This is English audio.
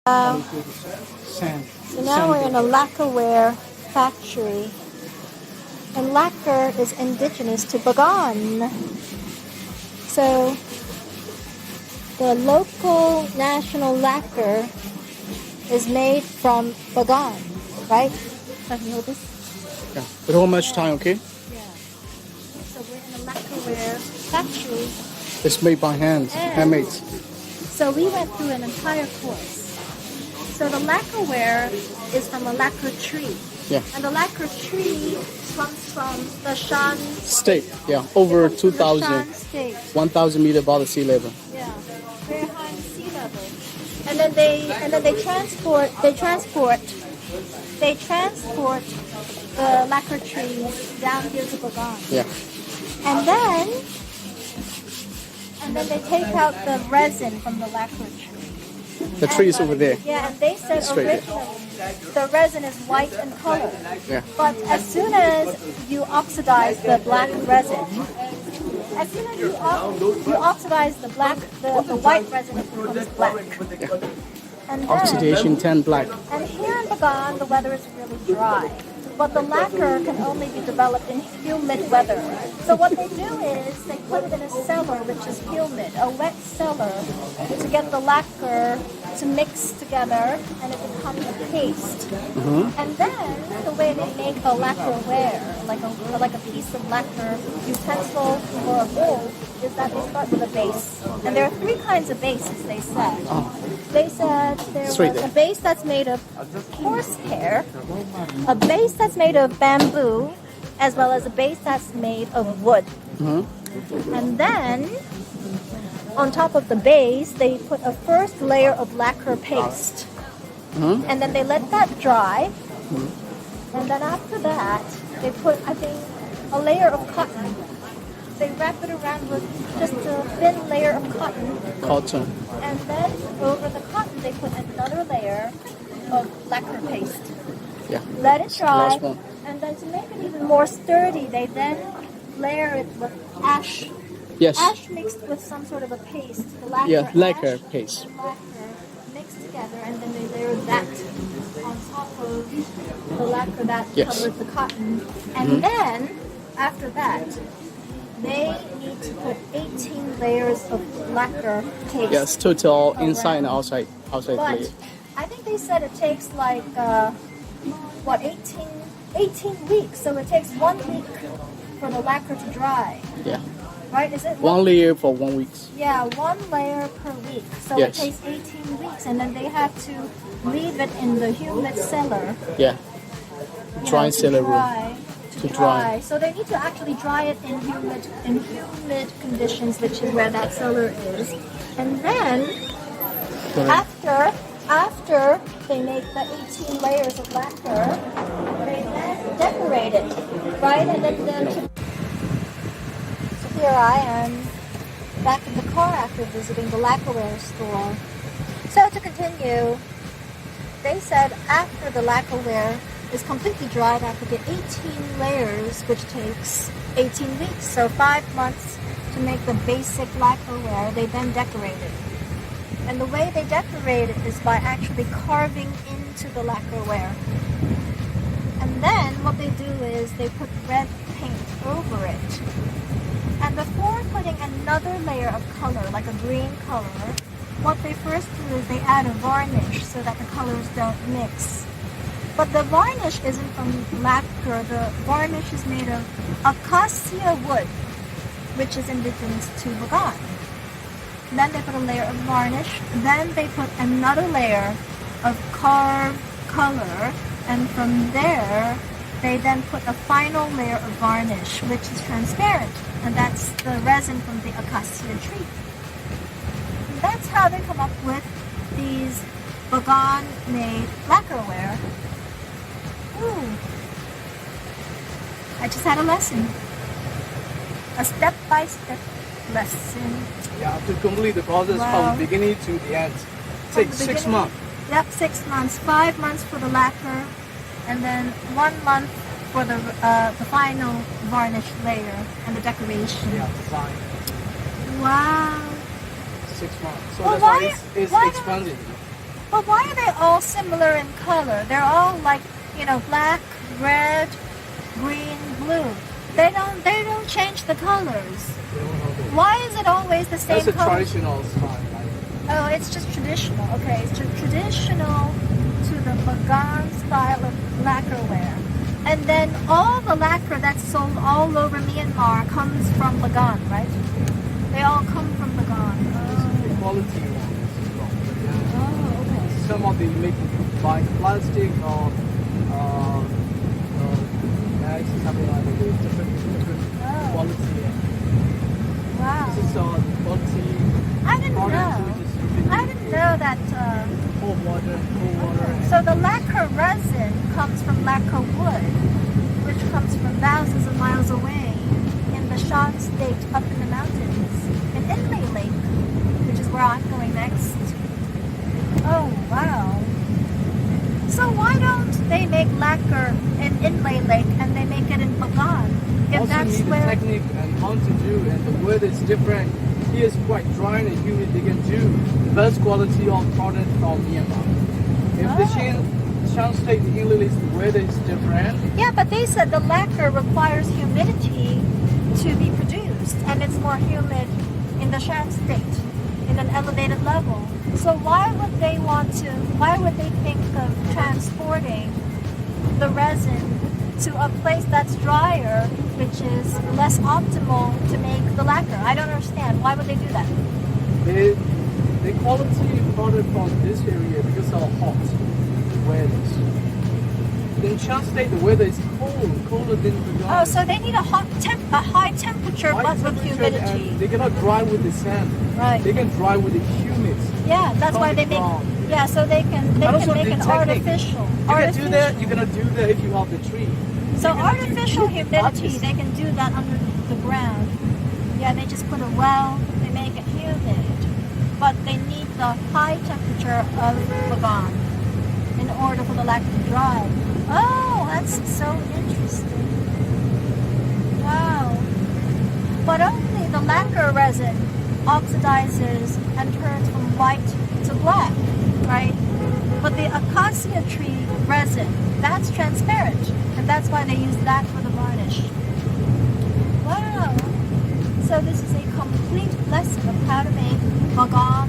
So now we're in a lacquerware factory, and lacquer is indigenous to Bagan. So the local national lacquer is made from Bagan, right? Can you hold this? Yeah, but don't much time, okay? Yeah. So we're in a lacquerware factory. It's made by hands, handmade. So we went through an entire course. So the lacquerware is from a lacquer tree. Yeah. And the lacquer tree comes from the Shan State, yeah, over 2,000, state. 1,000 meters above the sea level. Yeah, very high sea level. And then they transport the lacquer trees down here to Bagan. Yeah. And then they take out the resin from the lacquer tree. The tree is over there. Yeah, and they said Straight originally the resin is white in color. Yeah. But as soon as you oxidize the black resin, as soon as you oxidize the white resin, it becomes black. Yeah. And then, Oxidation 10 black. And here in Bagan, the weather is really dry. But the lacquer can only be developed in humid weather. So what they do is they put it in a cellar which is humid, a wet cellar, to get the lacquer to mix together and it becomes a paste. Mm-hmm. And then the way they make a lacquerware, like a piece of lacquer utensil or a bowl, is that they start with a base. And there are three kinds of bases, they said. They said there was a base that's made of horsehair, a base that's made of bamboo, as well as a base that's made of wood. Mm-hmm. And then, on top of the base, they put a first layer of lacquer paste. Mm-hmm. And then they let that dry. Mm-hmm. And then after that, they put, I think, a layer of cotton. They wrap it around with just a thin layer of cotton. Cotton. And then over the cotton, they put another layer of lacquer paste. Yeah. Let it dry. Last one. And then to make it even more sturdy, they then layer it with ash. Yes. Ash mixed with some sort of a paste. The lacquer, Yeah, lacquer ash paste. and lacquer mixed together, and then they layer that on top of the lacquer that covers the cotton. And then, after that, they need to put 18 layers of lacquer paste. Yes, total around. inside and outside But layer. I think they said it takes like 18 weeks. So it takes 1 week for the lacquer to dry. Yeah. Right? Is it one layer for 1 week? Yeah, 1 layer per week. So it takes 18 weeks, and then they have to leave it in the humid cellar. Yeah. Dry cellar room. To dry. So they need to actually dry it in humid conditions, which is where that cellar is. And then after they make the 18 layers of lacquer, they then decorate it, right? And then so here I am back in the car after visiting the lacquerware store. So to continue, they said after the lacquerware is completely dried, I have to get 18 layers, which takes 18 weeks. So 5 months to make the basic lacquerware. They then decorate it. And the way they decorate it is by actually carving into the lacquerware. And then what they do is they put red paint over it. And before putting another layer of color, like a green color, what they first do is they add a varnish so that the colors don't mix. But the varnish isn't from lacquer. The varnish is made of acacia wood, which is indigenous to Bagan. Then they put a layer of varnish. Then they put another layer of carved color. And from there, they then put a final layer of varnish, which is transparent. And that's the resin from the acacia tree. And that's how they come up with these Bagan-made lacquerware. Ooh. I just had a lesson. A step-by-step lesson. Yeah, to complete the process from beginning to the end. It takes 6 months. Yep, 6 months. 5 months for the lacquer, and then 1 month for the final varnish layer and the decoration. Yeah, design. Wow. 6 months. So Well, that's why it's expensive. But why are they all similar in color? They're all like, you know, black, red, green, blue. They don't change the colors. Why is it always the same That's a color? traditional style. Oh, it's just traditional. Okay, it's traditional to the Bagan style of lacquerware. And then all the lacquer that's sold all over Myanmar comes from Bagan, right? They all come from Bagan. The quality ones. Oh, okay. Some of the make by plastic or bags, something like that. There's different quality. Wow. This is quality. I didn't product, know. which is you can I didn't know that. cold water. So the lacquer resin comes from lacquer wood, which comes from thousands of miles away in the Shan state up in the mountains, in Inlay Lake, which is where I'm going next. Oh, wow. So why don't they make lacquer in Inlay Lake and they make it in Bagan? If Also that's need the where... technique and how to do, and the weather is different. Here is quite dry and humid. They can do best quality of product from Myanmar. If the Shan state in Inlay Lake, the weather is different. Yeah, but they said the lacquer requires humidity to be produced, and it's more humid in the Shan state, in an elevated level. So why would they think of transporting the resin to a place that's drier, which is less optimal to make the lacquer? I don't understand. Why would they do that? The quality product from this area because of hot weather. In Shan state, the weather is colder than the Oh, so they need a high temperature, but with humidity. They cannot dry with the sand. Right. They can dry with the humid. Yeah, that's why they make. Yeah, so they can make an technique. artificial. You can do that. You cannot do that if you have the tree. So You can artificial do humidity, artist. they can do that under the ground. Yeah, they just put a well, they make it humid, but they need the high temperature of Bagan in order for the lacquer to dry. Oh, that's so interesting. Wow. But only the lacquer resin oxidizes and turns from white to black, right? But the acacia tree resin, that's transparent, and that's why they use that for the varnish. Wow. So this is a complete lesson of how to make Bagan